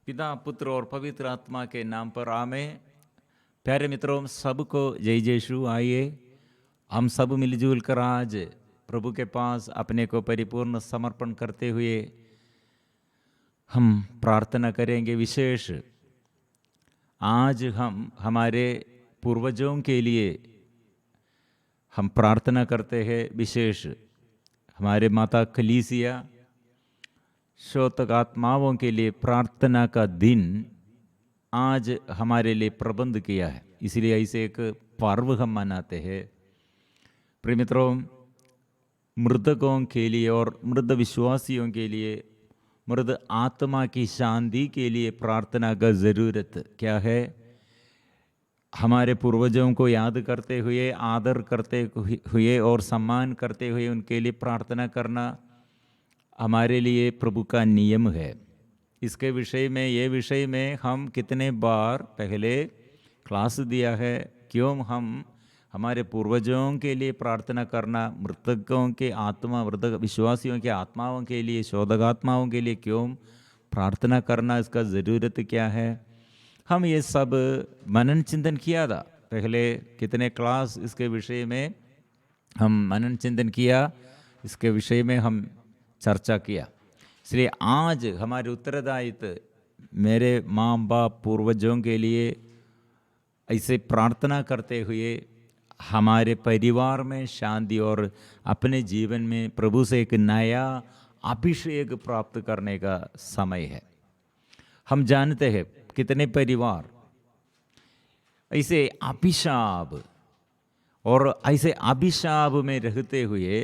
पिता पुत्र और पवित्र आत्मा के नाम पर आमेन। प्यारे मित्रों, सबको जय यीशु। आइए हम सब मिलजुल कर आज प्रभु के पास अपने को परिपूर्ण समर्पण करते हुए हम प्रार्थना करेंगे। विशेष आज हम हमारे पूर्वजों के लिए हम प्रार्थना करते हैं। विशेष हमारे माता कलीसिया शोतक आत्माओं के लिए प्रार्थना का दिन आज हमारे लिए प्रबंध किया है, इसलिए ऐसे एक पर्व हम मनाते हैं। प्रिय मित्रों, मृतकों के लिए और मृत विश्वासियों के लिए, मृत आत्मा की शांति के लिए प्रार्थना का ज़रूरत क्या है। हमारे पूर्वजों को याद करते हुए, आदर करते हुए और सम्मान करते हुए उनके लिए प्रार्थना करना हमारे लिए प्रभु का नियम है। इसके विषय में, ये विषय में हम कितने बार पहले क्लास दिया है। क्यों हम हमारे पूर्वजों के लिए प्रार्थना करना, मृतकों के आत्मा, मृतक विश्वासियों के आत्माओं के लिए, शोधकात्माओं के लिए क्यों प्रार्थना करना, इसका ज़रूरत क्या है, हम ये सब मनन चिंतन किया था। पहले कितने क्लास इसके विषय में हम मनन चिंतन किया, इसके विषय में हम चर्चा किया। इसलिए आज हमारे उत्तरदायित्व मेरे माँ बाप पूर्वजों के लिए ऐसे प्रार्थना करते हुए हमारे परिवार में शांति और अपने जीवन में प्रभु से एक नया अभिषेक प्राप्त करने का समय है। हम जानते हैं कितने परिवार ऐसे अभिशाप और ऐसे अभिशाप में रहते हुए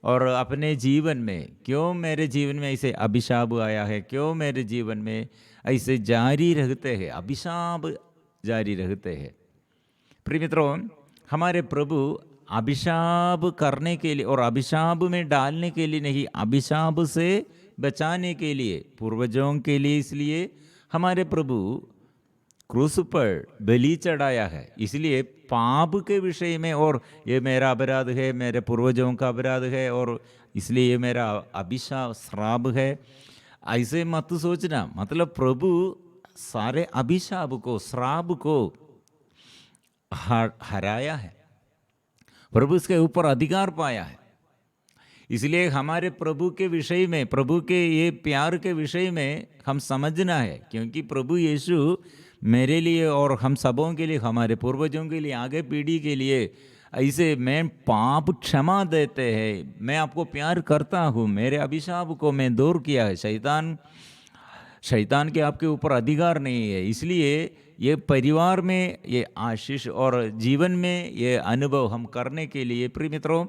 और अपने जीवन में, क्यों मेरे जीवन में ऐसे अभिशाप आया है, क्यों मेरे जीवन में ऐसे जारी रहते हैं, अभिशाप जारी रहते हैं। प्रिय मित्रों, हमारे प्रभु अभिशाप करने के लिए और अभिशाप में डालने के लिए नहीं, अभिशाप से बचाने के लिए, पूर्वजों के लिए, इसलिए हमारे प्रभु क्रूस पर बलि चढ़ाया है। इसलिए पाप के विषय में, और ये मेरा अपराध है, मेरे पूर्वजों का अपराध है, और इसलिए ये मेरा अभिशाप श्राप है, ऐसे मत सोचना। मतलब प्रभु सारे अभिशाप को, श्राप को हराया है, प्रभु इसके ऊपर अधिकार पाया है। इसलिए हमारे प्रभु के विषय में, प्रभु के ये प्यार के विषय में हम समझना है, क्योंकि प्रभु यीशु मेरे लिए और हम सबों के लिए, हमारे पूर्वजों के लिए, आगे पीढ़ी के लिए ऐसे मैं पाप क्षमा देते हैं, मैं आपको प्यार करता हूँ, मेरे अभिशाप को मैं दूर किया है, शैतान के आपके ऊपर अधिकार नहीं है। इसलिए ये परिवार में ये आशीष और जीवन में ये अनुभव हम करने के लिए, प्रिय मित्रों,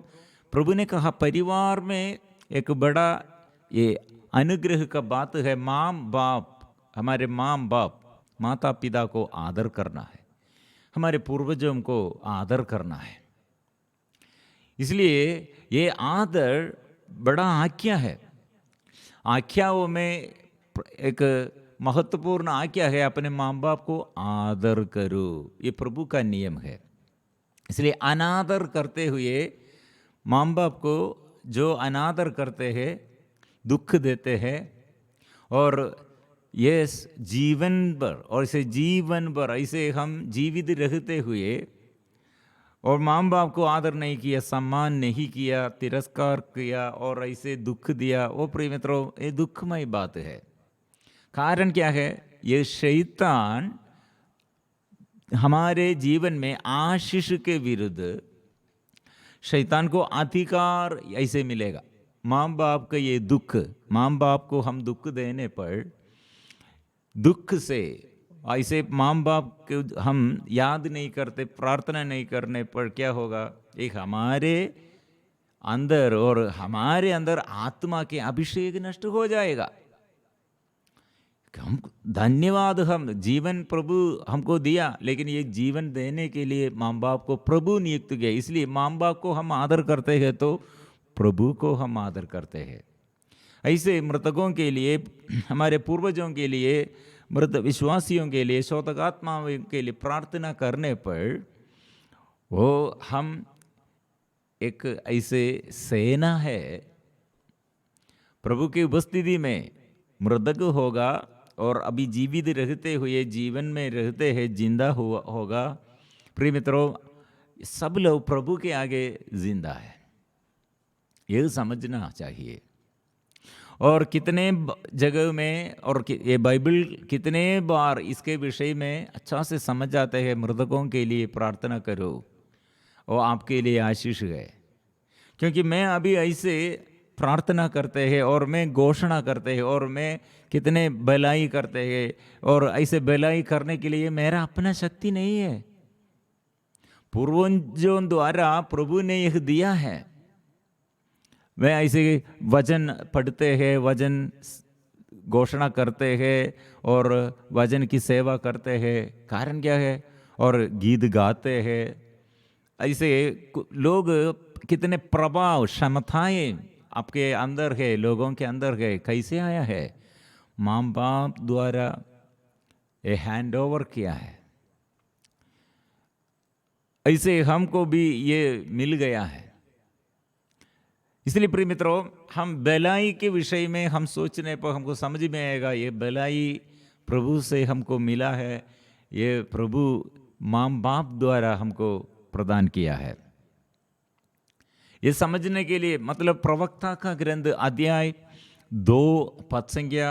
प्रभु ने कहा परिवार में एक बड़ा ये अनुग्रह का बात है, माँ बाप, हमारे माँ बाप, माता पिता को आदर करना है, हमारे पूर्वजों को आदर करना है। इसलिए ये आदर बड़ा आज्ञा है। आज्ञाओं में एक महत्वपूर्ण आज्ञा है, अपने माँ बाप को आदर करो, ये प्रभु का नियम है। इसलिए अनादर करते हुए, माँ बाप को जो अनादर करते हैं, दुख देते हैं, और ये जीवन भर, और इसे जीवन भर ऐसे हम जीवित रहते हुए और माँ बाप को आदर नहीं किया, सम्मान नहीं किया, तिरस्कार किया और ऐसे दुख दिया, वो प्रिय मित्रों ये दुखमय बात है। कारण क्या है? ये शैतान हमारे जीवन में आशीष के विरुद्ध, शैतान को अधिकार ऐसे मिलेगा। माँ बाप का ये दुख, माँ बाप को हम दुख देने पर, दुख से ऐसे माँ बाप को हम याद नहीं करते, प्रार्थना नहीं करने पर क्या होगा? एक हमारे अंदर और हमारे अंदर आत्मा के अभिषेक नष्ट हो जाएगा। हम धन्यवाद, हम जीवन प्रभु हमको दिया, लेकिन ये जीवन देने के लिए माँ बाप को प्रभु नियुक्त किया। इसलिए माँ बाप को हम आदर करते हैं तो प्रभु को हम आदर करते हैं। ऐसे मृतकों के लिए, हमारे पूर्वजों के लिए, मृत विश्वासियों के लिए, शोधकात्माओं के लिए प्रार्थना करने पर वो हम एक ऐसे सेना है, प्रभु की उपस्थिति में मृतक होगा और अभी जीवित रहते हुए, जीवन में रहते हैं, जिंदा होगा। प्रिय मित्रों, सब लोग प्रभु के आगे जिंदा है, ये समझना चाहिए। और कितने जगह में और ये बाइबल कितने बार इसके विषय में अच्छा से समझ जाते हैं, मृतकों के लिए प्रार्थना करो, वो आपके लिए आशीष है। क्योंकि मैं अभी ऐसे प्रार्थना करते हैं और मैं घोषणा करते हैं और मैं कितने भलाई करते हैं, और ऐसे भलाई करने के लिए मेरा अपना शक्ति नहीं है, पूर्वजों द्वारा प्रभु ने यह दिया है। वे ऐसे वचन पढ़ते हैं, वचन घोषणा करते हैं और वचन की सेवा करते हैं। कारण क्या है? और गीत गाते हैं। ऐसे लोग कितने प्रभाव, क्षमताएं आपके अंदर है, लोगों के अंदर है। कैसे आया है? माँ बाप द्वारा ये हैंड ओवर किया है। ऐसे हमको भी ये मिल गया है। इसलिए प्रिय मित्रों, हम भलाई के विषय में हम सोचने पर हमको समझ में आएगा, ये भलाई प्रभु से हमको मिला है, ये प्रभु माँ बाप द्वारा हमको प्रदान किया है। ये समझने के लिए मतलब प्रवक्ता का ग्रंथ अध्याय 2 पद संख्या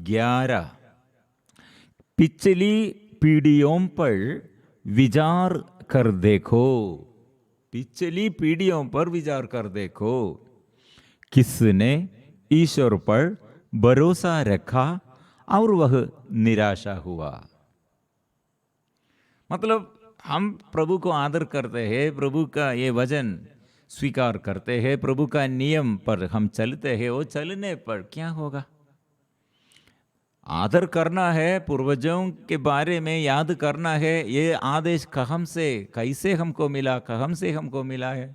11, पिछली पीढ़ियों पर विचार कर देखो, पिछली पीढ़ियों पर विचार कर देखो, किसने ईश्वर पर भरोसा रखा और वह निराशा हुआ। मतलब हम प्रभु को आदर करते हैं, प्रभु का ये वचन स्वीकार करते हैं, प्रभु का नियम पर हम चलते हैं। वो चलने पर क्या होगा? आदर करना है, पूर्वजों के बारे में याद करना है। ये आदेश कहाँ से, कैसे हमको मिला, कहाँ से हमको मिला है?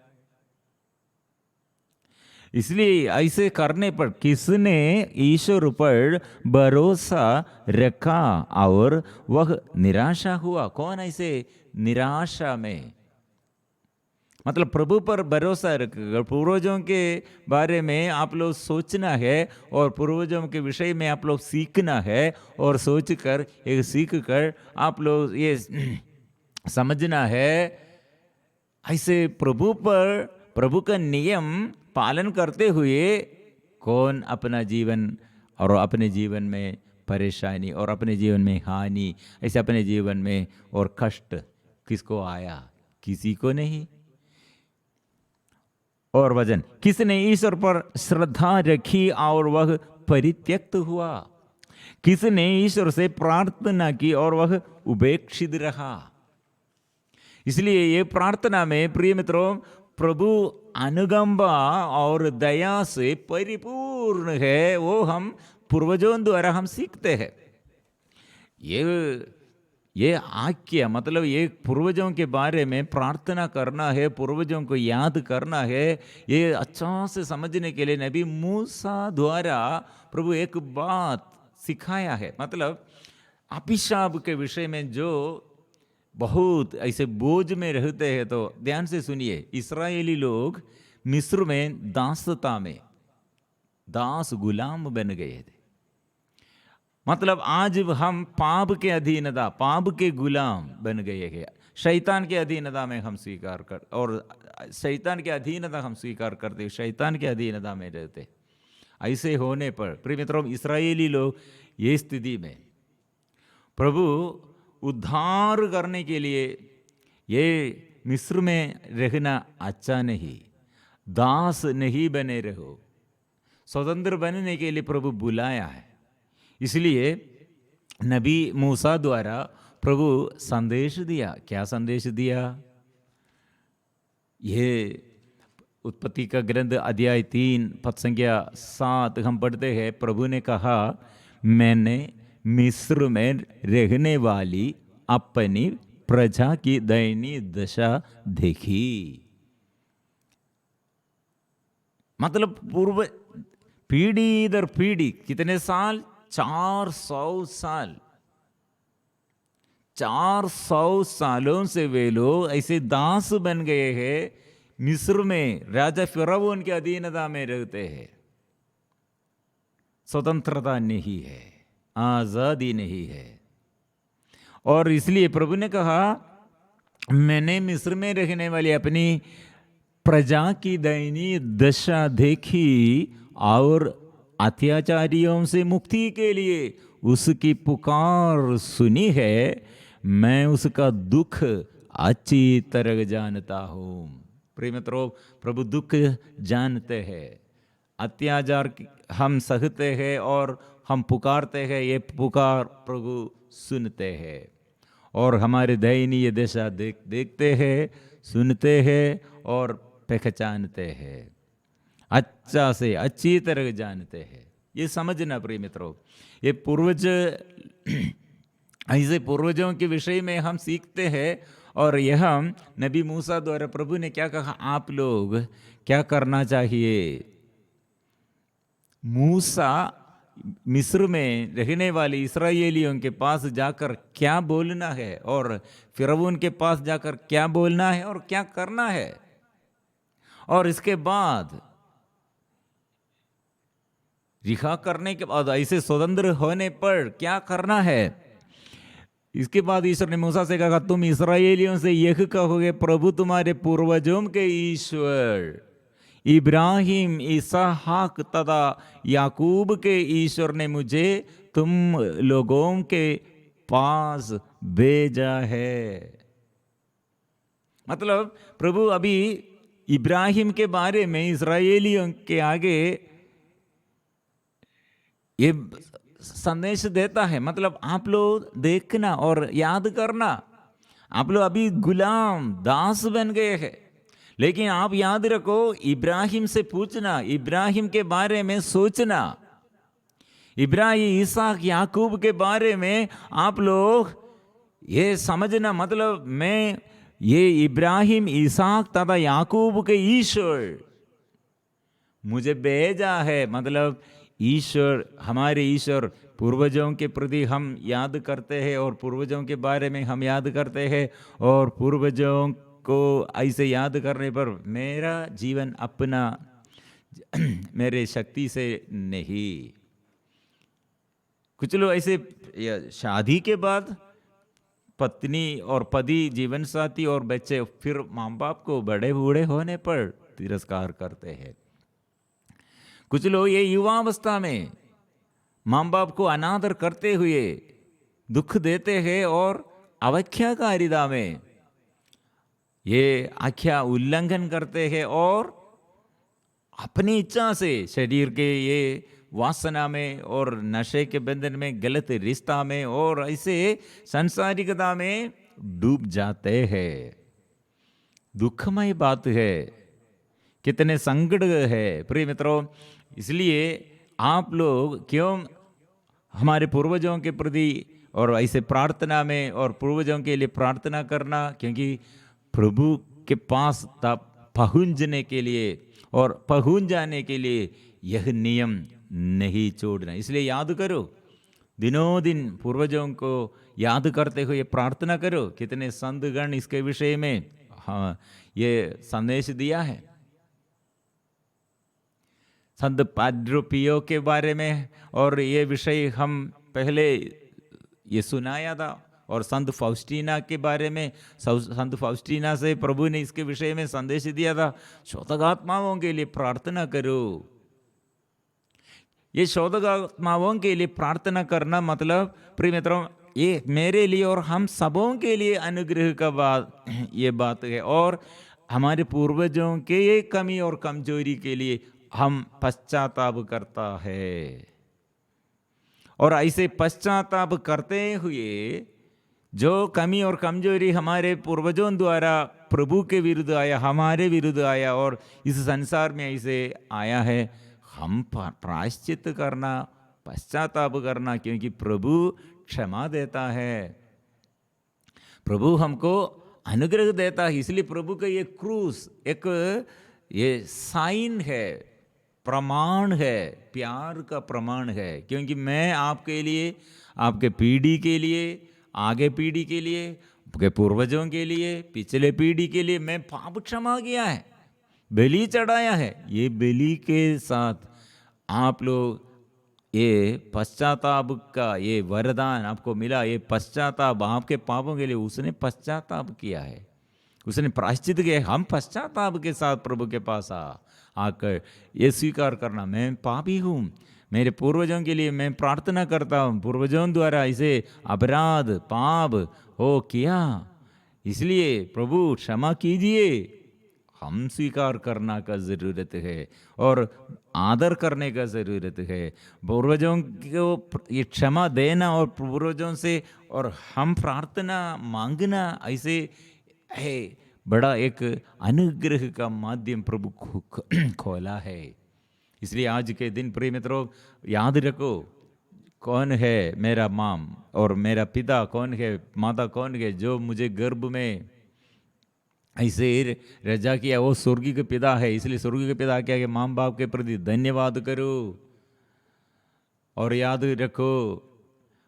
इसलिए ऐसे करने पर किसने ईश्वर पर भरोसा रखा और वह निराशा हुआ। कौन ऐसे निराशा में, मतलब प्रभु पर भरोसा रखकर पूर्वजों के बारे में आप लोग सोचना है और पूर्वजों के विषय में आप लोग सीखना है, और सोचकर एक सीख कर आप लोग ये समझना है, ऐसे प्रभु पर, प्रभु का नियम पालन करते हुए कौन अपना जीवन और अपने जीवन में परेशानी और अपने जीवन में हानि, ऐसे अपने जीवन में और कष्ट किसको आया? किसी को नहीं। और वचन, किसने ईश्वर पर श्रद्धा रखी और वह परित्यक्त हुआ। किसने ईश्वर से प्रार्थना की और वह उपेक्षित रहा। इसलिए ये प्रार्थना में प्रिय मित्रों, प्रभु अनुकंपा और दया से परिपूर्ण है, वो हम पूर्वजों द्वारा हम सीखते हैं। ये आज्ञा, मतलब ये पूर्वजों के बारे में प्रार्थना करना है, पूर्वजों को याद करना है। ये अच्छा से समझने के लिए नबी मूसा द्वारा प्रभु एक बात सिखाया है। मतलब अभिशाप के विषय में जो बहुत ऐसे बोझ में रहते हैं, तो ध्यान से सुनिए। इस्राएली लोग मिस्र में दासता में दास गुलाम बन गए थे। मतलब आज हम पाप के अधीनता, पाप के गुलाम बन गए हैं। शैतान के अधीनता में हम स्वीकार कर, और शैतान के अधीनता हम स्वीकार करते, शैतान के अधीनता में रहते। ऐसे होने पर प्रिय मित्रों, इस्राएली लोग ये स्थिति में प्रभु उद्धार करने के लिए ये मिस्र में रहना अच्छा नहीं, दास नहीं बने रहो, स्वतंत्र बनने के लिए प्रभु बुलाया है। इसलिए नबी मूसा द्वारा प्रभु संदेश दिया। क्या संदेश दिया? ये उत्पत्ति का ग्रंथ अध्याय 3 पद संख्या 7 हम पढ़ते हैं। प्रभु ने कहा, मैंने मिस्र में रहने वाली अपनी प्रजा की दयनीय दशा देखी। मतलब पूर्व पीढ़ी दर पीढ़ी कितने साल? 400 साल। 400 सालों से वे लोग ऐसे दास बन गए हैं, मिस्र में राजा फिरौन के अधीनता में रहते हैं, स्वतंत्रता नहीं है। आज़ादी नहीं है। और इसलिए प्रभु ने कहा, मैंने मिस्र में रहने वाली अपनी प्रजा की दयनीय दशा देखी और अत्याचारियों से मुक्ति के लिए उसकी पुकार सुनी है। मैं उसका दुख अच्छी तरह जानता हूँ। प्रिय मित्रों, प्रभु दुख जानते हैं। अत्याचार हम सहते हैं और हम पुकारते हैं, ये पुकार प्रभु सुनते हैं और हमारे दयनीय दशा देखते हैं, सुनते हैं और पहचानते हैं, अच्छा से अच्छी तरह जानते हैं। ये समझना प्रिय मित्रों, ये पूर्वज ऐसे पूर्वजों के विषय में हम सीखते हैं। और यह नबी मूसा द्वारा प्रभु ने क्या कहा, आप लोग क्या करना चाहिए। मूसा मिस्र में रहने वाले इस्राएलियों के पास जाकर क्या बोलना है और फिरौन के पास जाकर क्या बोलना है और क्या करना है, और इसके बाद रिहा करने के बाद ऐसे स्वतंत्र होने पर क्या करना है। इसके बाद ईश्वर ने मूसा से कहा, तुम इस्राएलियों से यह कहोगे, प्रभु तुम्हारे पूर्वजों के ईश्वर इब्राहिम, इसहाक तथा याकूब के ईश्वर ने मुझे तुम लोगों के पास भेजा है। मतलब प्रभु अभी इब्राहिम के बारे में इस्राएलियों के आगे ये संदेश देता है। मतलब आप लोग देखना और याद करना, आप लोग अभी गुलाम दास बन गए हैं, लेकिन आप याद रखो, इब्राहिम से पूछना, इब्राहिम के बारे में सोचना, इब्राहिम, इसहाक, याकूब के बारे में आप लोग ये समझना। मतलब मैं ये इब्राहिम, इसहाक तथा याकूब के ईश्वर मुझे भेजा है। मतलब ईश्वर, हमारे ईश्वर, पूर्वजों के प्रति हम याद करते हैं और पूर्वजों के बारे में हम याद करते हैं, और पूर्वजों को ऐसे याद करने पर मेरा जीवन अपना मेरे शक्ति से नहीं। कुछ लोग ऐसे शादी के बाद पत्नी और पति, जीवन साथी और बच्चे, फिर माँ बाप को बड़े बूढ़े होने पर तिरस्कार करते हैं। कुछ लोग ये युवावस्था में माँ बाप को अनादर करते हुए दुख देते हैं और अवज्ञाकारिता में ये आज्ञा उल्लंघन करते हैं और अपनी इच्छा से शरीर के ये वासना में और नशे के बंधन में, गलत रिश्ता में और ऐसे संसारिकता में डूब जाते हैं। दुखमय बात है, कितने संकट है प्रिय मित्रों। इसलिए आप लोग क्यों हमारे पूर्वजों के प्रति और ऐसे प्रार्थना में और पूर्वजों के लिए प्रार्थना करना, क्योंकि प्रभु के पास पहुंचने के लिए और पहुंच जाने के लिए यह नियम नहीं छोड़ना। इसलिए याद करो, दिनों दिन पूर्वजों को याद करते हुए प्रार्थना करो। कितने संतगण इसके विषय में ये संदेश दिया है। संत पैड्रो पियो के बारे में और ये विषय हम पहले ये सुनाया था, और संत फाउस्टीना के बारे में, संत फाउस्टीना से प्रभु ने इसके विषय में संदेश दिया था, शोधकात्माओं के लिए प्रार्थना करो। ये शोधकात्माओं के लिए प्रार्थना करना मतलब प्रिय मित्रों, ये मेरे लिए और हम सबों के लिए अनुग्रह का बात, ये बात है। और हमारे पूर्वजों के ये कमी और कमजोरी के लिए हम पश्चाताप करता है, और ऐसे पश्चाताप करते हुए जो कमी और कमजोरी हमारे पूर्वजों द्वारा प्रभु के विरुद्ध आया, हमारे विरुद्ध आया और इस संसार में ऐसे आया है, हम प्रायश्चित करना, पश्चाताप करना, क्योंकि प्रभु क्षमा देता है, प्रभु हमको अनुग्रह देता है। इसलिए प्रभु का ये क्रूस एक ये साइन है, प्रमाण है, प्यार का प्रमाण है। क्योंकि मैं आपके लिए, आपके पीढ़ी के लिए, आगे पीढ़ी के लिए, आपके पूर्वजों के लिए, पिछले पीढ़ी के लिए मैं पाप क्षमा किया है, बलि चढ़ाया है। ये बलि के साथ आप लोग ये पश्चाताप का ये वरदान आपको मिला, ये पश्चाताप आपके पापों के लिए उसने पश्चाताप किया है, उसने प्रायश्चित किया है। हम पश्चाताप के साथ प्रभु के पास आकर ये स्वीकार करना, मैं पापी हूँ, मेरे पूर्वजों के लिए मैं प्रार्थना करता हूँ, पूर्वजों द्वारा इसे अपराध पाप हो किया, इसलिए प्रभु क्षमा कीजिए। हम स्वीकार करना का ज़रूरत है और आदर करने का ज़रूरत है, पूर्वजों को ये क्षमा देना और पूर्वजों से और हम प्रार्थना मांगना, ऐसे है बड़ा एक अनुग्रह का माध्यम प्रभु खोला है। इसलिए आज के दिन प्रिय मित्रों याद रखो, कौन है मेरा माँ और मेरा पिता, कौन है माता, कौन है जो मुझे गर्भ में ऐसे रजा किया, वो स्वर्गीय के पिता है। इसलिए स्वर्गीय के पिता क्या है, माँ बाप के प्रति धन्यवाद करो और याद रखो,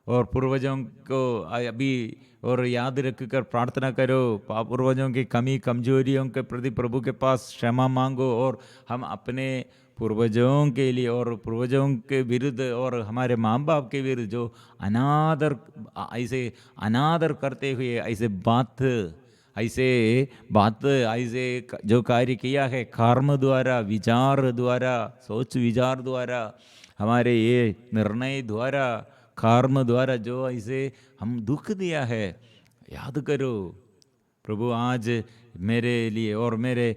और पूर्वजों को अभी और याद रख कर प्रार्थना करो, पूर्वजों की कमी कमजोरियों के प्रति प्रभु के पास क्षमा मांगो, और हम अपने पूर्वजों के लिए और पूर्वजों के विरुद्ध और हमारे माँ बाप के विरुद्ध जो अनादर, ऐसे अनादर करते हुए ऐसे जो कार्य किया है कर्म द्वारा, विचार द्वारा, सोच विचार द्वारा, हमारे ये निर्णय द्वारा, कर्म द्वारा जो ऐसे हम दुख दिया है, याद करो प्रभु आज मेरे लिए और मेरे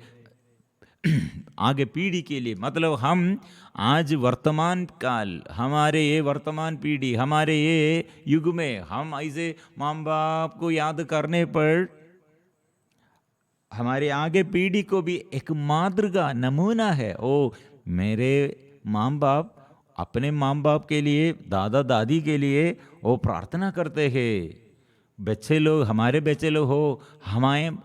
आगे पीढ़ी के लिए, मतलब हम आज वर्तमान काल, हमारे ये वर्तमान पीढ़ी, हमारे ये युग में हम ऐसे माँ बाप को याद करने पर हमारे आगे पीढ़ी को भी एक मातृका नमूना है। ओ मेरे माँ बाप अपने माँ बाप के लिए, दादा दादी के लिए वो प्रार्थना करते हैं, बच्चे लोग, हमारे बच्चे लोग हो हमें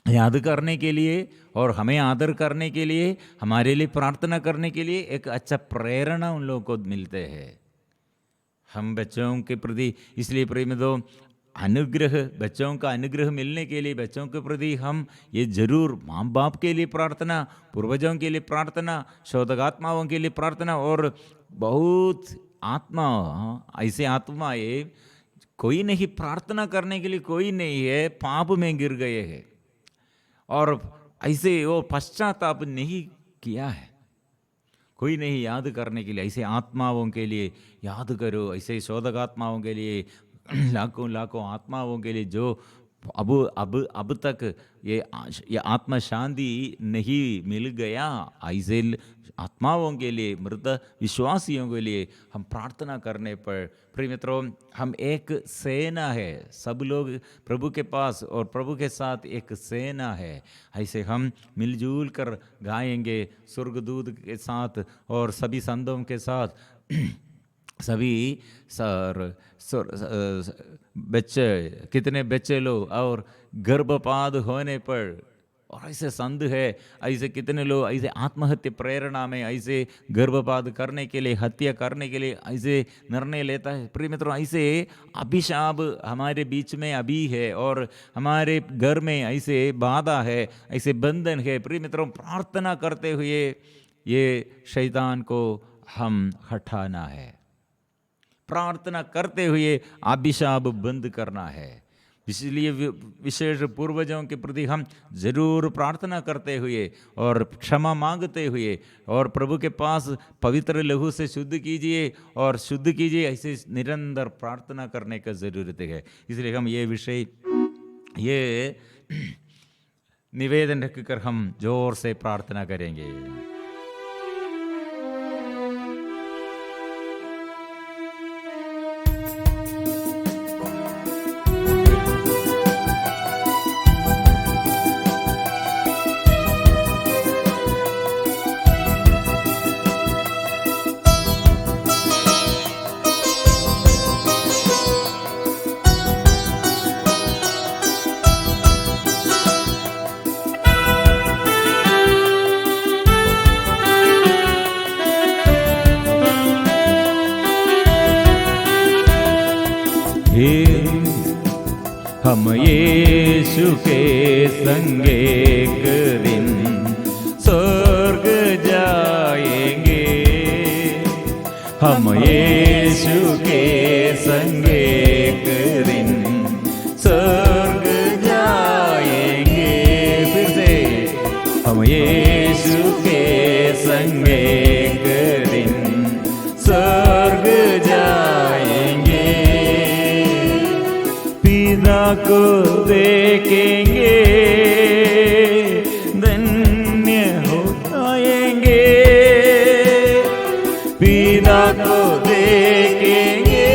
याद करने के लिए और हमें आदर करने के लिए, हमारे लिए प्रार्थना करने के लिए एक अच्छा प्रेरणा उन लोगों को मिलते हैं हम बच्चों के प्रति। इसलिए प्रेम दो अनुग्रह, बच्चों का अनुग्रह मिलने के लिए बच्चों के प्रति हम ये जरूर माँ बाप के लिए प्रार्थना, पूर्वजों के लिए प्रार्थना, शोधकात्माओं के लिए प्रार्थना, और बहुत आत्मा, ऐसे आत्मा ये कोई नहीं प्रार्थना करने के लिए, कोई नहीं है, पाप में गिर गए हैं और ऐसे वो पश्चाताप नहीं किया है, कोई नहीं याद करने के लिए। ऐसे आत्माओं के लिए याद करो, ऐसे शोधकात्माओं के लिए, लाखों लाखों आत्माओं के लिए जो अब तक ये आत्मा शांति नहीं मिल गया, ऐसे आत्माओं के लिए, मृत विश्वासियों के लिए हम प्रार्थना करने पर प्रिय मित्रों, हम एक सेना है, सब लोग प्रभु के पास और प्रभु के साथ एक सेना है। ऐसे हम मिलजुल कर गाएंगे स्वर्गदूत के साथ और सभी संतों के साथ, सभी बच्चे, कितने बच्चे लोग और गर्भपात होने पर, और ऐसे संत है, ऐसे कितने लोग ऐसे आत्महत्या प्रेरणा में ऐसे गर्भपात करने के लिए, हत्या करने के लिए ऐसे निर्णय लेता है। प्रिय मित्रों, ऐसे अभिशाप हमारे बीच में अभी है और हमारे घर में ऐसे बाधा है, ऐसे बंधन है। प्रिय मित्रों, प्रार्थना करते हुए ये शैतान को हम हटाना है, प्रार्थना करते हुए अभिशाप बंद करना है। इसलिए विशेष पूर्वजों के प्रति हम जरूर प्रार्थना करते हुए और क्षमा मांगते हुए और प्रभु के पास पवित्र लहू से शुद्ध कीजिए और शुद्ध कीजिए, ऐसे निरंतर प्रार्थना करने का ज़रूरत है। इसलिए हम ये विषय, ये निवेदन रखकर हम जोर से प्रार्थना करेंगे। हम यीशु के संग एक दिन स्वर्ग जाएंगे, हम यीशु के संग एक दिन स्वर्ग जाएंगे। फिर से हम यीशु के संग एक दिन स्वर्ग जाएंगे। पिता को देखेंगे, धन्य हो जाएंगे। पिता को देखेंगे,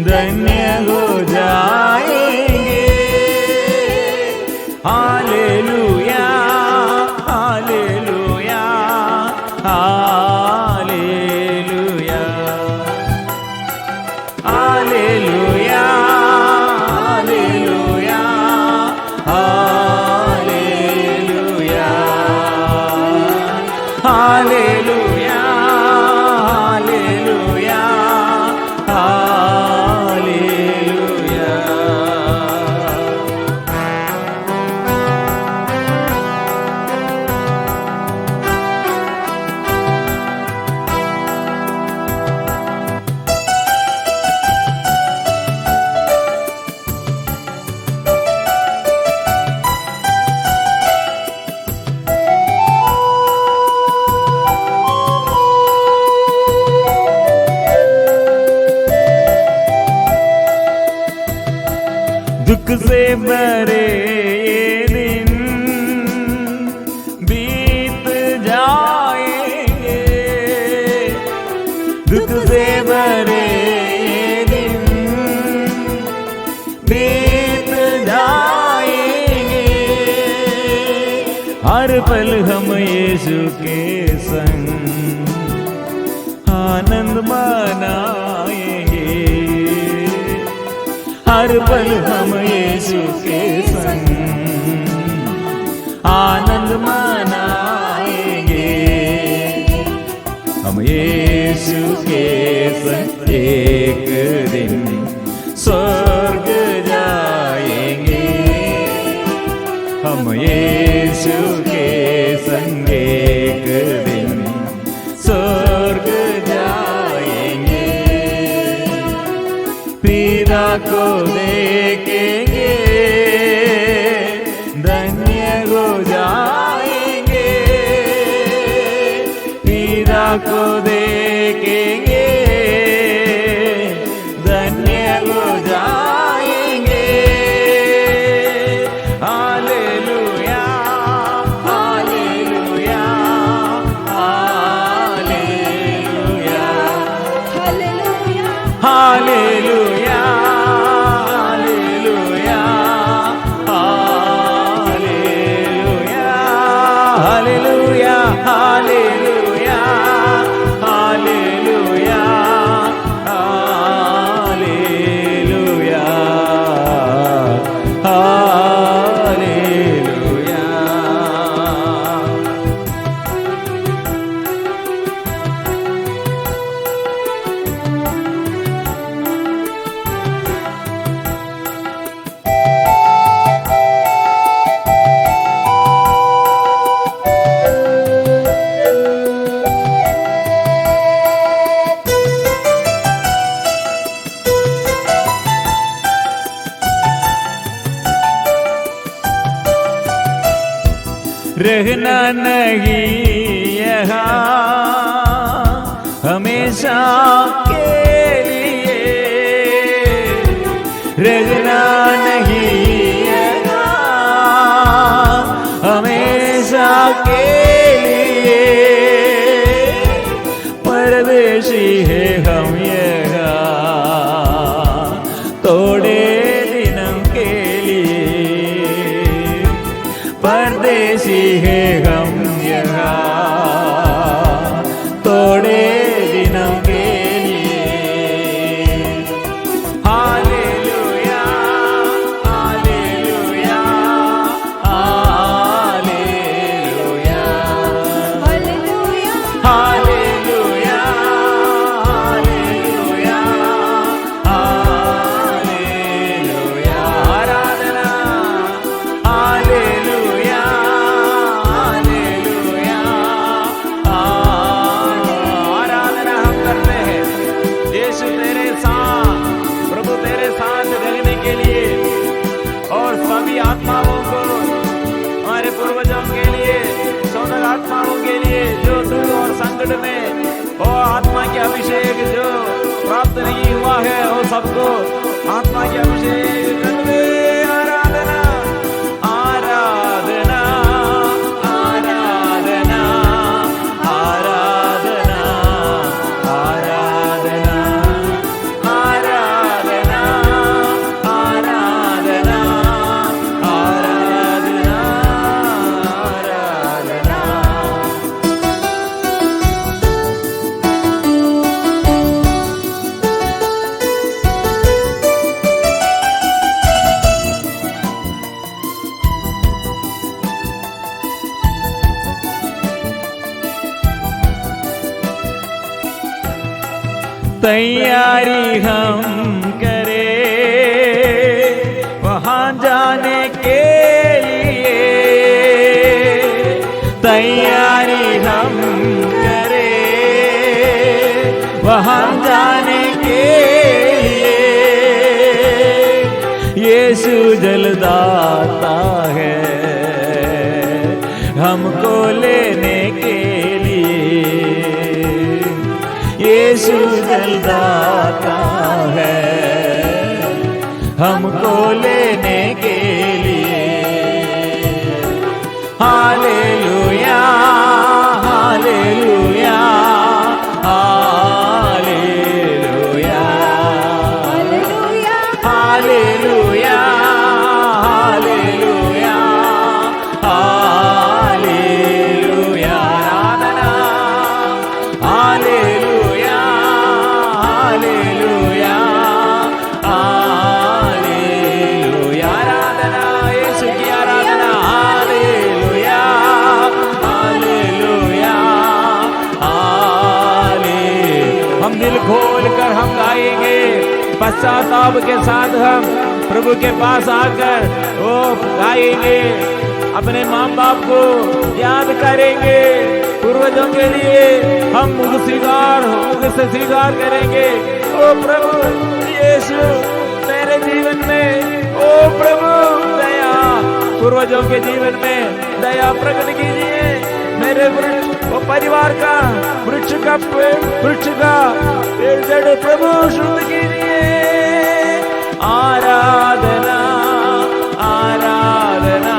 धन्य हो जाएंगे। Hallelujah, hallelujah, hallelujah, hallelujah, hallelujah, hallelujah, hallelujah, hallelujah, hallelujah. दुख से भरे ये दिन बीत जाएंगे। दुख से भरे ये दिन बीत जाएंगे। हर पल हम यीशु के संग आनंद मनाएंगे। हर पल हम यीशु के संग आनंद मनाएंगे। हम यीशु के संग एक दिन स्वर्ग जाएंगे। हम यीशु के संग एक दिन स्वर्ग जाएंगे। पिता को देखेंगे, धन्य हो जाएंगे। पिता को देखेंगे, धन्य हो जाएंगे। Hallelujah, hallelujah, hallelujah, hallelujah, hallelujah, hallelujah, hallelujah, hallelujah, hallelujah. रहना नहीं यहाँ हमेशा के लिए, रहना नहीं यहाँ हमेशा के लिए। परदेशी है हम यहाँ थोड़े दिनों के लिए। परदेशी है हम यहाँ थोड़े दिनों के लिए। वर्ल्ड में वो आत्मा के अभिषेक जो प्राप्त नहीं हुआ है वो सबको आत्मा के अभिषेक करते। आराधना आराधना आराधना आराधना आराधना आराधना आराधना आराधना आराधना। तैयारी हम करें वहां जाने के लिए, तैयारी हम करें वहां जाने के लिए। यीशु जलदाता है हमको लेने के लिए, यीशु जलदाता है हमको लेने के लिए। Hallelujah hallelujah hallelujah hallelujah hallelujah hallelujah hallelujah. आराधना हालेलुया हालेलुया हालेलुया। आराधना यीशु की आराधना। हालेलुया हालेलुया हाले। हम दिल खोल कर हम गाएंगे, पश्चाताप के साथ हम प्रभु के पास आकर वो गाएंगे, अपने माँ बाप को याद करेंगे, पूर्वजों के लिए हम मुख से स्वीकार करेंगे। ओ प्रभु यीशु मेरे जीवन में, ओ प्रभु दया पूर्वजों के जीवन में दया प्रकट कीजिए। मेरे वो परिवार का वृक्ष का जड़ प्रभु शुद्ध कीजिए। आराधना आराधना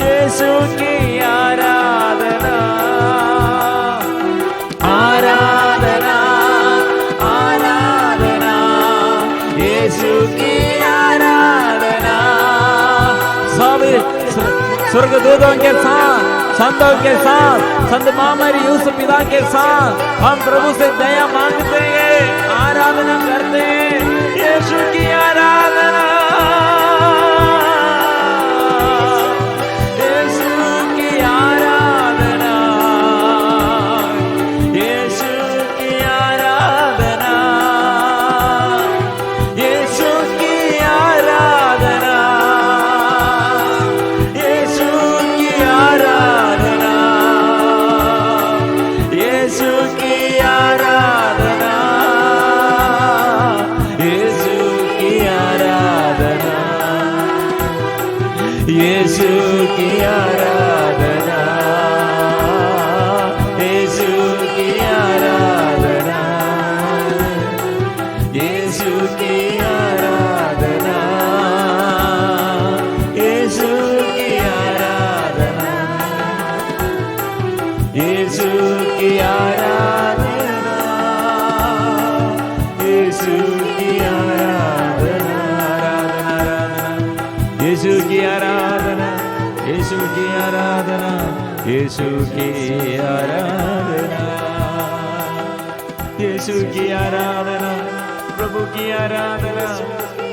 यीशु की आराधना आराधना आराधना यीशु की आराधना। सब स्वर्गदूतों के साथ, संतों के साथ, संत मामर यूसुफ पिता के साथ हम प्रभु से दया मांगते हैं, आराधना करते हैं। यीशु की आराधना यीशु की आराधना यीशु की आराधना यीशु की आराधना यीशु की आराधना यीशु की आराधना यीशु की आराधना यीशु की आराधना यीशु की आराधना यीशु की आराधना यीशु की आराधना यीशु की आराधना यीशु की आराधना यीशु की आराधना यीशु की आराधना यीशु की आराधना यीशु की आराधना प्रभु की आराधना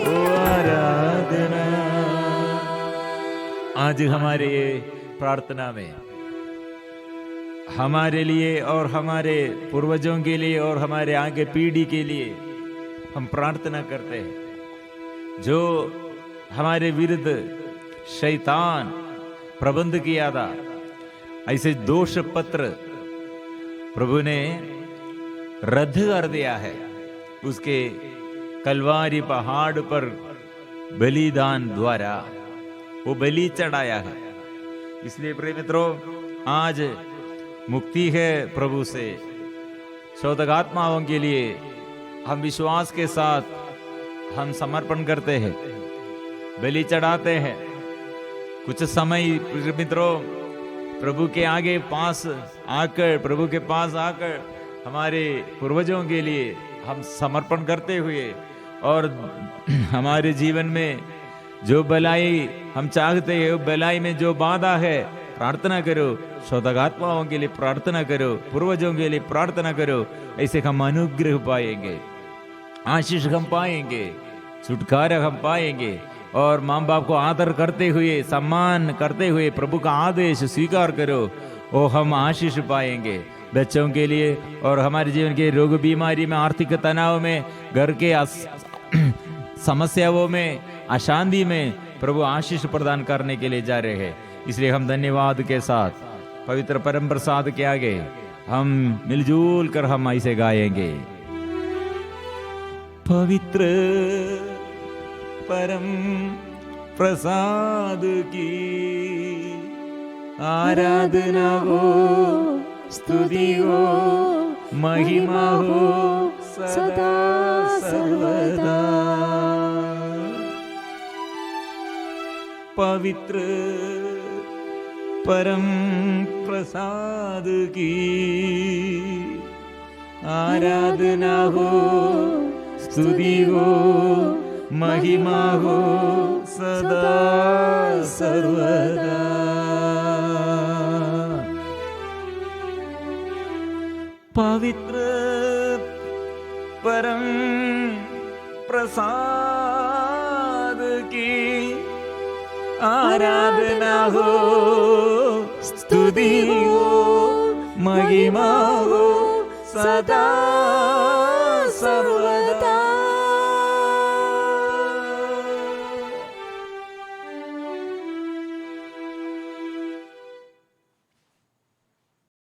ओ आराधना। आज हमारे प्रार्थना में हमारे लिए और हमारे पूर्वजों के लिए और हमारे आगे पीढ़ी के लिए हम प्रार्थना करते हैं। जो हमारे विरुद्ध शैतान प्रबंध किया था, ऐसे दोष पत्र प्रभु ने रद्द कर दिया है। उसके कलवारी पहाड़ पर बलिदान द्वारा वो बलि चढ़ाया है। इसलिए प्रिय मित्रों, आज मुक्ति है प्रभु से। शोधकात्माओं के लिए हम विश्वास के साथ हम समर्पण करते हैं, बलि चढ़ाते हैं। कुछ समय मित्रों प्रभु के आगे पास आकर, प्रभु के पास आकर हमारे पूर्वजों के लिए हम समर्पण करते हुए, और हमारे जीवन में जो भलाई हम चाहते हैं, भलाई में जो बाधा है, प्रार्थना करो। शोधकात्माओं के लिए प्रार्थना करो, पूर्वजों के लिए प्रार्थना करो। ऐसे हम अनुग्रह पाएंगे, आशीष हम पाएंगे, छुटकारा हम पाएंगे। और माँ बाप को आदर करते हुए, सम्मान करते हुए प्रभु का आदेश स्वीकार करो, वो हम आशीष पाएंगे बच्चों के लिए और हमारे जीवन के रोग बीमारी में, आर्थिक तनाव में, घर के समस्याओं में, अशांति में प्रभु आशीष प्रदान करने के लिए जा रहे हैं। इसलिए हम धन्यवाद के साथ पवित्र परम प्रसाद के आगे हम मिलजुल कर हम ऐसे गाएंगे। पवित्र परम प्रसाद की आराधना हो, स्तुति हो, महिमा हो सदा सर्वदा। पवित्र परम प्रसाद की आराधना हो, स्तुति हो, महिमा हो सदा सर्वदा। पवित्र परम प्रसाद की आराधना हो, स्तुति हो, महिमा हो सदा